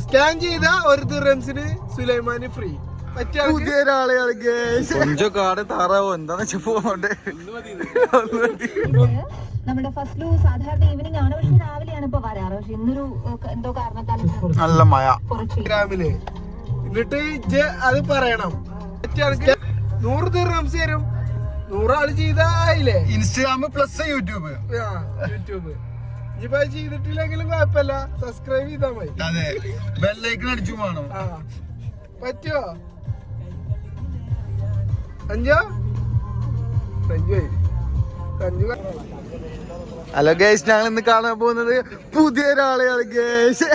Scan ചെയ്ത ഒരു ദിർഹംസിന് Sulaiman free. പുതിയ ഒരാളെയാണ് കൊഞ്ചോ കാട് താറാവോ എന്താന്ന് വെച്ചാ പോകണ്ടേ. നമ്മുടെ ഫസ്റ്റ് സാധാരണ ഈവനിങ് ആണ്, പക്ഷെ രാവിലെയാണ് ഇപ്പൊ വരാറ്. പക്ഷെ ഇന്നൊരു എന്തോ കാരണത്താൽ നല്ല മഴ ഗ്രാമില്. എന്നിട്ട് അത് പറയണം. 100 ദിർഹംസ് തരും. 100 ആള് ചെയ്തായില്ലേ. ഇൻസ്റ്റാഗ്രാം പ്ലസ് യൂട്യൂബ് ഇപ്പൊ ചെയ്തിട്ടില്ലെങ്കിലും കുഴപ്പമില്ല, സബ്സ്ക്രൈബ് ചെയ്താ മതി. അതെ, ബെല്ലൈക്കൺ അടിച്ചു വേണം. പറ്റുമോ? 5 ഹലോ ഗേസ്, ഞങ്ങൾ ഇന്ന് കാണാൻ പോകുന്നത് പുതിയ ഒരാളെയാണ് ഗേസ്.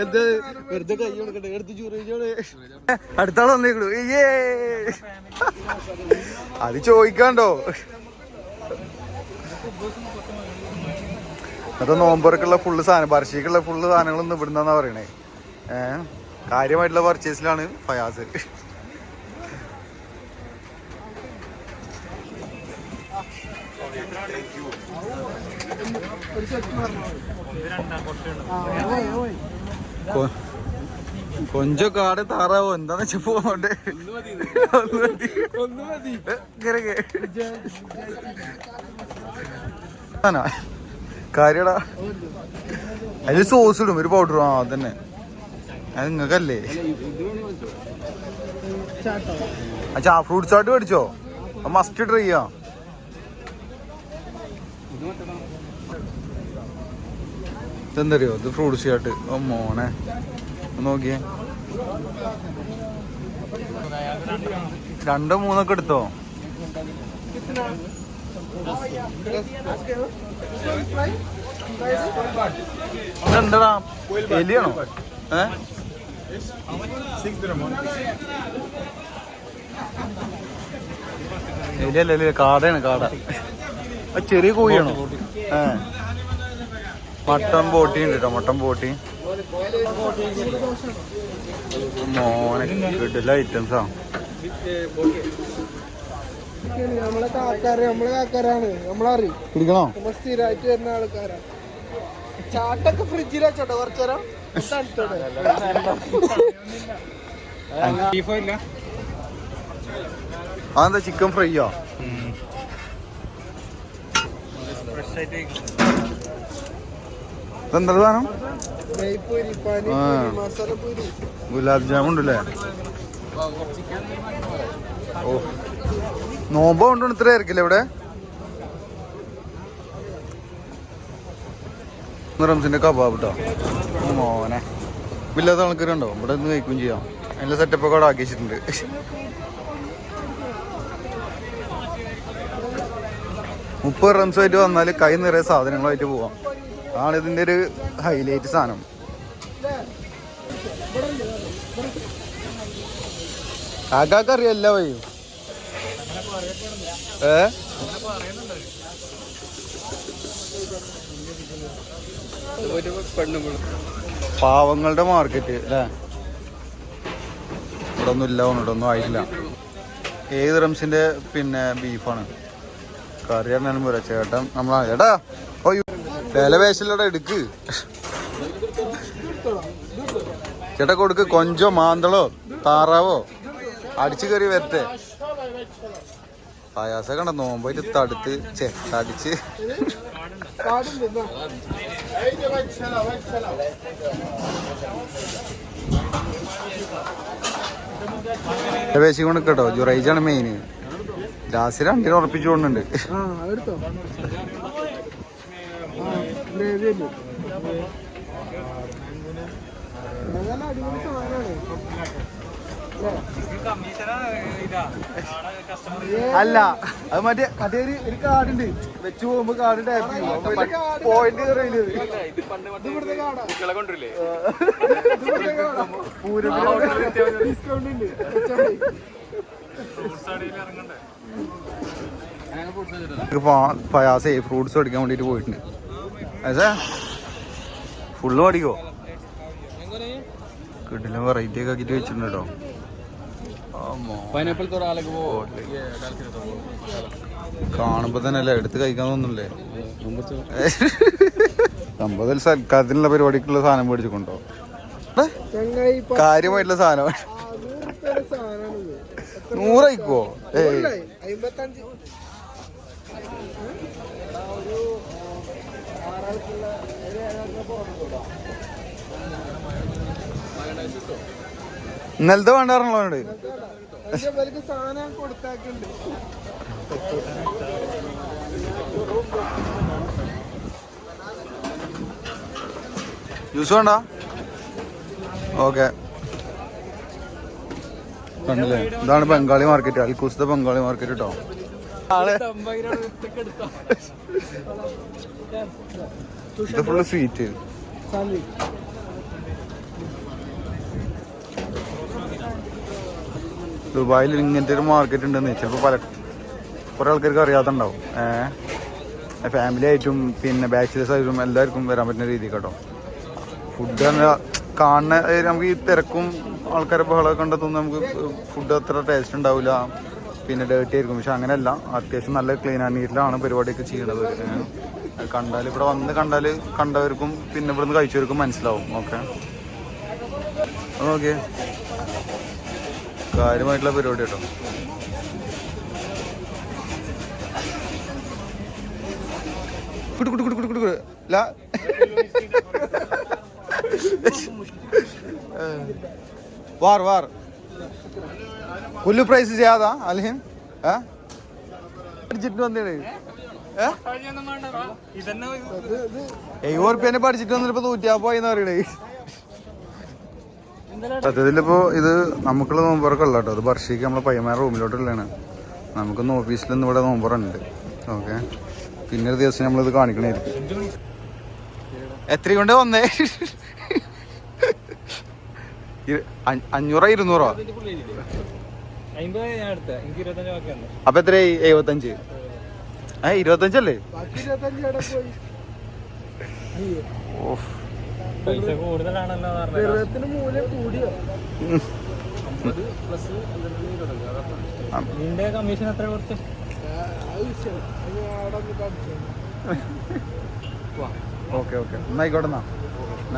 എന്ത് വെറുതെ കൈ കൊടുക്കട്ടെ, എടുത്ത് ചൂറിച്ചോള്. അടുത്താൾ വന്നേക്കണു. അത് ചോദിക്കാണ്ടോ. അത് നോമ്പറക്കുള്ള ഫുള്ള് സാധനം, ബർഷിക്കുള്ള ഫുള്ള് സാധനങ്ങളൊന്നും ഇവിടുന്നാ പറയണേ. കാര്യമായിട്ടുള്ള പർച്ചേസിലാണ് ഫയാസ്. കൊഞ്ചോ കാട് താറാവോ എന്താന്ന് വെച്ചാ പോകണ്ടേ. കാര്യടാ, അതില് സോസ് ഇടും, ഒരു പൗഡർ. ആ അതന്നെ, അത് നിങ്ങൾക്കല്ലേ. അച്ഛാ ഫ്രൂട്ട് ചാട്ട് മേടിച്ചോ? മസ്റ്റ് ട്രൈ ചെയ്യാം. ഇതെന്തറിയോ, ഇത് ഫ്രൂട്ട് ചാട്ട്. ഓ മോനെ നോക്കിയേ, 2 3 എടുത്തോ. ഇതെന്താ എലിയാണോ? എലിയല്ലേ, കാടയാണ് കാട. ചെറിയ കോഴിയാണോ? മട്ടൻ ബോട്ടി ഉണ്ട് കേട്ടോ, മട്ടൻ ബോട്ടി. മോനെ കിട്ടില്ല ഐറ്റംസാ. നമ്മളെ കാക്കാരാണ്, നമ്മളറിയും. പിടിക്കണോ? സ്ഥിരമായിട്ട് വരുന്ന ആൾക്കാരാ. ചാട്ടൊക്കെ ഫ്രിഡ്ജിൽ വെച്ചോട്ടെ കുറച്ചേരം. അതെന്താ ചിക്കൻ ഫ്രൈയോ? ഇതെന്താ സാധനം? ഗുലാബ് ജാമുൻ ഉണ്ടല്ലേ. ഓ, നോമ്പ് കൊണ്ടുണ്ട് ഇത്ര ആയിരിക്കില്ലേ ഇവിടെ. റംസിന്റെ കബാബ് കേട്ടോ മോനെ. ഇല്ലാത്ത ആൾക്കാരുണ്ടോ ഇവിടെ നിന്ന് കഴിക്കുകയും ചെയ്യാം. അതിന്റെ സെറ്റപ്പൊക്കെ അവിടെ ആക്കി വെച്ചിട്ടുണ്ട്. 30 റംസായിട്ട് വന്നാൽ കൈ നിറയെ സാധനങ്ങളായിട്ട് പോവാം. അതാണ് ഇതിന്റെ ഒരു ഹൈലൈറ്റ് സാധനം. കാക്കറിയല്ല വയ്യോ. പാവങ്ങളുടെ മാർക്കറ്റ് അല്ലേ. ഇവിടെ ഒന്നും ഇല്ല, ഇവിടെ ഒന്നും ആയിട്ടില്ല. 7 റംസിന്റെ പിന്നെ ബീഫാണ്. കറി അറിഞ്ഞാലും പോരാ. ചേട്ടൻ നമ്മളാ ചേട്ടാ ഓ വില വേശില്ലടാ, എടുക്ക് ചേട്ടാ, കൊടുക്ക്. കൊഞ്ചോ മാന്തളോ താറാവോ അടിച്ചു കയറി വരട്ടെ. പായാസ കണ്ട നോമ്പായിട്ട് തടുത്ത് തടിച്ച്. വേശി കൊണ്ട് കേട്ടോ. ജുറൈജാണ് മെയിന്. ലാസ്റ്റ് 2 ഉറപ്പിച്ചു കൊണ്ടുണ്ട്. അല്ല, അത് മറ്റേ ഒരു കാർഡുണ്ട്, വെച്ച് പോകുമ്പോ കാർഡ് ടാപ്പ് ചെയ്യും. പോയിന്റ് പയാസേ ഫ്രൂട്ട്സ് മേടിക്കാൻ വേണ്ടിട്ട് പോയിട്ടുണ്ട്. അതെ ഫുള്ള് മേടിക്കോ? കിട്ടില്ല, വെറൈറ്റി ഒക്കെ ആക്കിട്ട് വെച്ചിട്ടുണ്ട് കേട്ടോ. കാണുമ്പോ തന്നെ അല്ലേ എടുത്ത് കഴിക്കാൻ തോന്നുന്നില്ലേ. സംഭവത്തിൽ സൽക്കാരത്തിനുള്ള പരിപാടിക്കുള്ള സാധനം മേടിച്ചിട്ടുണ്ടോ? ചങ്ങായി കാര്യമായിട്ടുള്ള സാധനം 100 ആയിക്കോ? 55 ഇന്നലത്തെ വേണ്ടാറുള്ളവനോട് സാധനം കൊടുത്താക്കുണ്ട്. ജ്യൂസ് വേണ്ട? ഓക്കെ. കണ്ടില്ലേ, ഇതാണ് ബംഗാളി മാർക്കറ്റ്, അൽക്കൂസത്തെ ബംഗാളി മാർക്കറ്റ് കേട്ടോ. ഇത് ഫുള്ള് സ്വീറ്റ്. ദുബായിൽ ഇങ്ങനത്തെ ഒരു മാർക്കറ്റ് ഉണ്ടെന്ന് ചിലപ്പോൾ കുറെ ആൾക്കാർക്ക് അറിയാത്തുണ്ടാവും. ഫാമിലി ആയിട്ടും പിന്നെ ബാച്ചിലേഴ്സ് ആയിട്ടും എല്ലാവർക്കും വരാൻ പറ്റുന്ന രീതി കേട്ടോ. ഫുഡ് തന്നെ കാണുന്ന നമുക്ക് ഈ തിരക്കും ആൾക്കാരെ ബഹളമൊക്കെ കണ്ടെത്തുന്ന നമുക്ക് ഫുഡ് അത്ര ടേസ്റ്റ് ഉണ്ടാവില്ല, പിന്നെ ഡേർട്ടി ആയിരിക്കും. പക്ഷെ അങ്ങനെയല്ല, അത്യാവശ്യം നല്ല ക്ലീൻ ആൻഡ് നീറ്റിലാണ് പരിപാടിയൊക്കെ ചെയ്യണത്. കണ്ടാൽ ഇവിടെ വന്ന് കണ്ടവർക്കും പിന്നെ ഇവിടെ നിന്ന് കഴിച്ചവർക്കും മനസ്സിലാവും. ഓക്കെ, ഓക്കെ, കാര്യമായിട്ടുള്ള പരിപാടി കേട്ടോ. वार वार कुल्लू प्राइस ज्यादा अलहिन പഠിച്ചിട്ട് വന്നേ ₹70 പഠിച്ചിട്ട് വന്നിപ്പോ 150 പറയണേ. സത്യത്തിലിപ്പോ ഇത് നമുക്കുള്ള നോമ്പറൊക്കെ ഉള്ള കേട്ടോ. അത് വർഷയ്ക്ക് നമ്മളെ പയ്യന്മാരുടെ റൂമിലോട്ടുള്ളതാണ്. നമുക്കൊന്ന് ഓഫീസിലൊന്നും ഇവിടെ നോമ്പറുണ്ട്. ഓക്കെ, പിന്നെ ഒരു ദിവസം നമ്മളിത് കാണിക്കണായിരിക്കും. എത്ര കൊണ്ട് വന്നേ? 500 200? അപ്പൊ എത്ര? 75? 25 അല്ലേ? പൈസ കൂടുതലാണല്ലോ. നിന്റെ കമ്മീഷൻ എത്ര കൊടുത്ത്? ഓക്കെ ഓക്കെ, എന്നായിക്കോട്ടെ. എന്നാ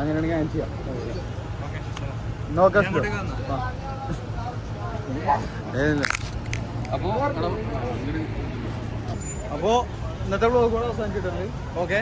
അങ്ങനെയാണെങ്കിൽ ഞാൻ ചെയ്യാം. നോക്കാം. അപ്പോ ഇന്നത്തെ വ്ളോഗ് കൂടെ അവസാനിച്ചിട്ടുണ്ട്. ഓക്കെ.